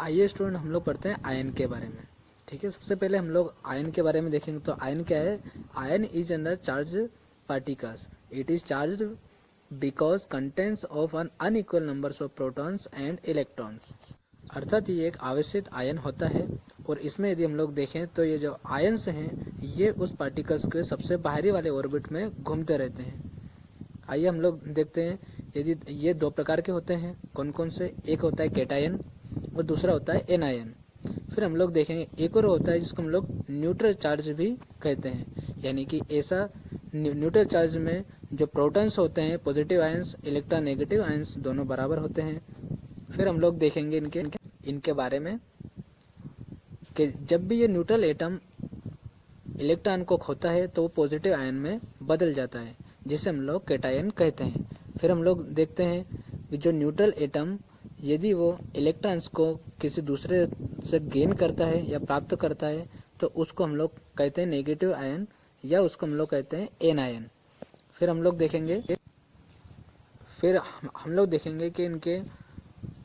आइए स्टूडेंट, हम लोग पढ़ते हैं आयन के बारे में। ठीक है, सबसे पहले हम लोग आयन के बारे में देखेंगे। तो आयन क्या है? Ion is under charge particles. It is charge because contents of N unequal numbers of protons and electrons. अर्थात ये एक आवेशित आयन होता है, और इसमें यदि हम लोग देखें तो ये जो आयन्स हैं ये उस पार्टिकल्स के सबसे बाहरी वाले ऑर्बिट में घूमते रहते हैं। आइए हम लोग देखते हैं। यदि ये दो प्रकार के होते हैं, कौन कौन से? एक होता है कैटायन और दूसरा होता है एनायन। फिर हम लोग देखेंगे एक और होता है जिसको हम लोग न्यूट्रल चार्ज भी कहते हैं, यानी कि ऐसा न्यूट्रल चार्ज में जो प्रोटॉन्स होते हैं, positive ions, electron negative ions दोनों बराबर होते हैं। फिर हम लोग देखेंगे इनके बारे में कि जब भी ये न्यूट्रल एटम इलेक्ट्रॉन को खोता है तो वो पॉजिटिव आयन में बदल जाता है, जिसे हम लोग कैटायन कहते हैं। फिर हम लोग देखते हैं कि जो न्यूट्रल एटम यदि वो इलेक्ट्रॉन्स को किसी दूसरे से गेन करता है या प्राप्त करता है तो उसको हम लोग कहते हैं नेगेटिव आयन, या उसको हम लोग कहते हैं एनायन। फिर हम लोग देखेंगे कि इनके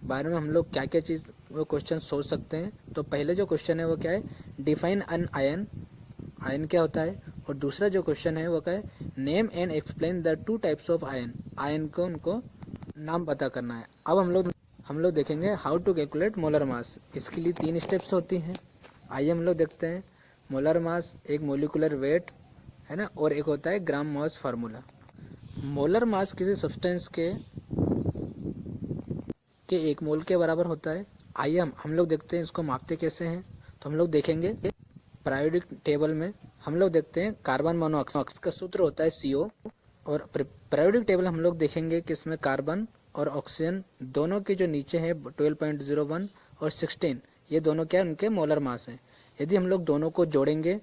बारे में हम लोग क्या क्या चीज़ वो क्वेश्चन सोच सकते हैं। तो पहले जो क्वेश्चन है वो क्या है? डिफाइन अन आयन। आयन क्या होता है? और दूसरा जो क्वेश्चन है वो क्या है? Name and explain the two types of ion. Ion को उनको नाम पता करना है। अब हम लोग देखेंगे how to calculate molar mass. इसके लिए 3 स्टेप्स होती हैं। आइए हम लोग देखते हैं। मोलर मास एक मोलिकुलर वेट है ना, और एक होता है ग्राम मास फार्मूला। मोलर मास किसी सब्सटेंस के 1 मोल के बराबर होता है। आइए हम लोग देखते हैं इसको मापते कैसे हैं। तो हम लोग देखेंगे पीरियोडिक टेबल में हम लोग देखते हैं कार्बन मोनोऑक्साइड का सूत्र होता है CO। और पीरियोडिक टेबल हम लोग देखेंगे कि इसमें कार्बन और ऑक्सीजन दोनों के जो नीचे हैं 12.01 और 16, ये दोनों क्या है? उनके मोलर मास हैं। यदि हम लोग दोनों को जोड़ेंगे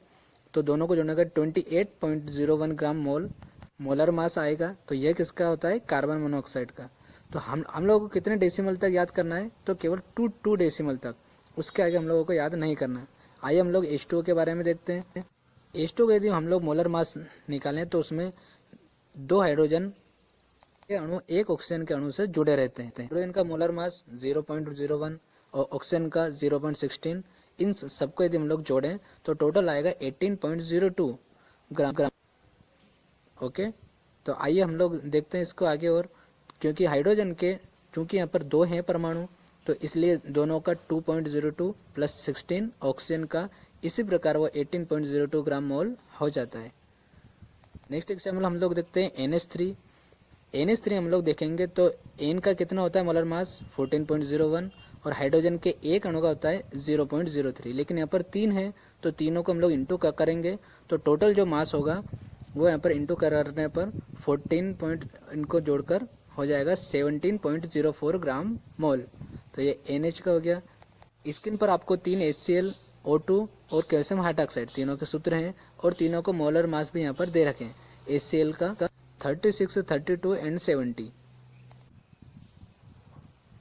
तो दोनों को जोड़ने का 28.01 ग्राम मोलर मास आएगा। तो यह किसका होता है? कार्बन मोनोऑक्साइड का। तो हम लोगों को कितने डेसिमल तक याद करना है? तो केवल 2 डेसिमल तक, उसके आगे हम लोगों को याद नहीं करना है। आइए हम लोग H2O के बारे में देखते हैं। H2O को यदि हम लोग मोलर मास निकालें तो उसमें 2 हाइड्रोजन के अणु 1 ऑक्सीजन के अणु से जुड़े रहते हैं। हाइड्रोजन का मोलर मास 0.01 और ऑक्सीजन का 0.16। इन सबको यदि हम लोग जोड़ें तो टोटल आएगा 18.02 ग्राम। ओके, तो आइए हम लोग देखते हैं इसको आगे। और क्योंकि हाइड्रोजन के चूंकि यहाँ पर 2 हैं परमाणु, तो इसलिए दोनों का 2.02 प्लस 16 ऑक्सीजन का, इसी प्रकार वो 18.02 ग्राम मोल हो जाता है। नेक्स्ट एग्जाम्पल हम लोग देखते हैं NH3। NH3 हम लोग देखेंगे तो N का कितना होता है मोलर मास? 14.01, और हाइड्रोजन के 1 अणु का होता है 0.03। लेकिन यहाँ पर 3 है तो तीनों को हम लोग इंटू करेंगे तो टोटल जो मास होगा वो यहाँ पर इंटू करने पर 14 इनको जोड़कर हो जाएगा 17.04 ग्राम मोल। तो ये NH का हो गया। स्क्रीन पर आपको 3 HCl, O2 और कैल्शियम हाइड्रोक्साइड तीनों के सूत्र हैं, और तीनों को मोलर मास भी यहाँ पर दे रखे हैं। HCl का 36, 32 एंड 70।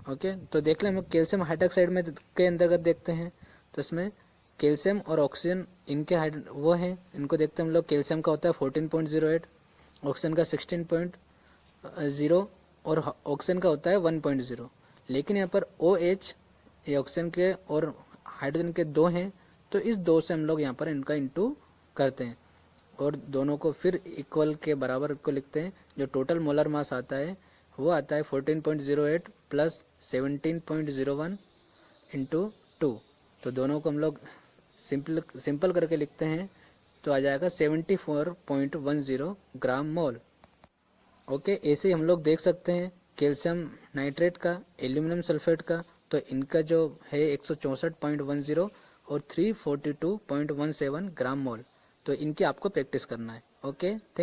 ओके, तो देख लें हम लोग कैल्शियम हाइड्रोक्साइड में के अंतर्गत देखते हैं। तो इसमें कैल्शियम और ऑक्सीजन इनके वो हैं, इनको देखते हैं हम लोग। कैल्शियम का होता है 14.08, ऑक्सीजन का 16.0 और ऑक्सीजन का होता है 1.0। लेकिन यहाँ पर OH ये ऑक्सीजन के और हाइड्रोजन के 2 हैं, तो इस 2 से हम लोग यहाँ पर इनका इंटू करते हैं और दोनों को फिर इक्वल के बराबर को लिखते हैं। जो टोटल मोलर मास आता है वो आता है 14.08 प्लस 17.01 इंटू 2। तो दोनों को हम लोग सिंपल करके लिखते हैं तो आ जाएगा 74.10 ग्राम मोल। ओके, ऐसे ही हम लोग देख सकते हैं कैल्शियम नाइट्रेट का, एल्यूमिनियम सल्फेट का। तो इनका जो है 164.10 और 342.17 ग्राम मोल। तो इनकी आपको प्रैक्टिस करना है। Okay, thank